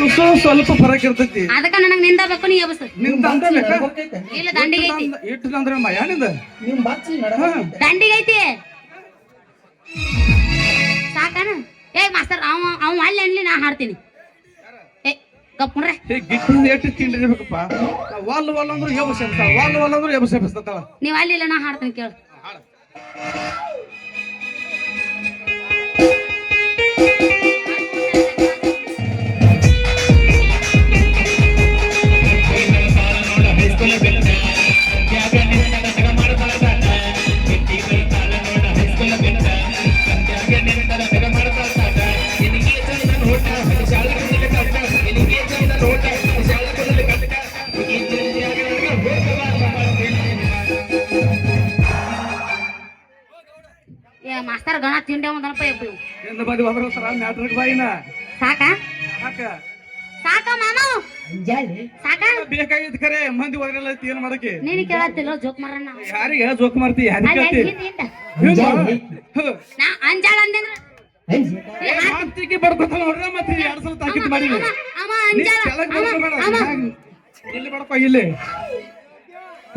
ತುಸು ಸ್ವಲ್ಪ ಫರಕ್ ಇರ್ತೈತಿ. ಅದಕ್ಕ ನನಗ್ ನಿಂದ ಬೇಕು ನೀ ಎಬಸ್. ನಿಂದ ಅಂದ ಬೇಕಾ? ಇಲ್ಲ ದಂಡಿಗೆ ಐತಿ. ಇಟ್ಟು ಅಂದ್ರೆ ಮಯಾನಿಂದ ನಿಮ್ ಬಾಚಿ ದಂಡಿಗೆ ಐತಿ. ಸಾಕನ? ಏ ಮಾಸ್ತರ್ ಅವ ಅಲ್ಲಿ ಅನ್ಲಿ ನಾ ಹಾಡ್ತೀನಿ. ಏ ಗಪ್ಪುಣ್ರೆ. ಏ ಗಿಟ್ಟಿಂದ ಎಷ್ಟು ತಿಂಡಿರ್ಬೇಕಪ್ಪ. ವಾಲ್ ವಾಲ್ ಅಂದ್ರೆ ಎಬಸ್ ಅಂತ. ವಾಲ್ ವಾಲ್ ಅಂದ್ರೆ ಎಬಸ್ ಎಬಸ್ತಾಳ. ನೀವ್ ಅಲ್ಲಿ ಇಲ್ಲ ನಾ ಹಾಡ್ತೀನಿ ಕೇಳು. ಮಾಸ್ತರ್ ಗಣ ತಿಂಡಿ ಒಂದನಪ್ಪ ಎಂದ ಬದಿ ಹೋದ್ರ ಮ್ಯಾಟ್ರಿಕ್ ಬಾಯಿನ ಸಾಕ ಸಾಕ ಸಾಕ ಮಾಮ ಸಾಕ ಬೇಕಾಗಿದ್ ಖರೆ ಮಂದಿ ಹೋದ್ರಲ್ಲ ಏನ್ ಮಾಡಕ್ಕೆ ನೀನು ಕೇಳತ್ತಿಲ್ಲ ಜೋಕ್ ಮಾರಣ್ಣ ಯಾರಿಗೆ ಜೋಕ್ ಮಾಡ್ತಿ ನಾ ಅಂಜಾಳ ಅಂದೇಂದ್ರ ಮಾತಿಗೆ ಬಡ್ಕೊತ ನೋಡ್ರ ಮತ್ತೆ 2 ಸಲ ತಾಕೀತ್ ಮಾಡಿ ಅವ ಅಂಜಾಳ ಇಲ್ಲಿ ಬಡಪ ಇಲ್ಲಿ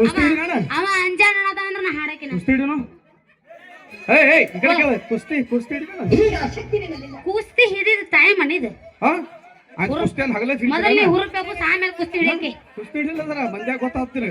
ಕುಸ್ತಿ ಹಿಡಿಯೋಣ ಅವ ಅಂಜಾಳ ಅದ ನಾ ಹಾಡಕಿನ ಕುಸ್ತಿ ಹಿಡಿಯೋಣ ಏ ಈ ಕಡೆ ಕೇಳ ಕುಸ್ತಿ ಹಿಡಿಯೋಣ ಕುಸ್ತಿ ಹಿಡಿದ ಟೈಮ್ ಅನಿದೆ ಹಾ ಆ ಕುಸ್ತಿ ಅನ್ ಹಗಲೇ ಹಿಡಿಯೋಣ ಮೊದಲನೇ ಹುರುಪಬೇಕು ಆಮೇಲೆ ಕುಸ್ತಿ ಹಿಡಿಯಕ್ಕೆ ಕುಸ್ತಿ ಹಿಡಿಲ್ಲ ಅಂದ್ರ ಮಂದ್ಯಾಗ ಗೊತ್ತಾಗ್ತಿರ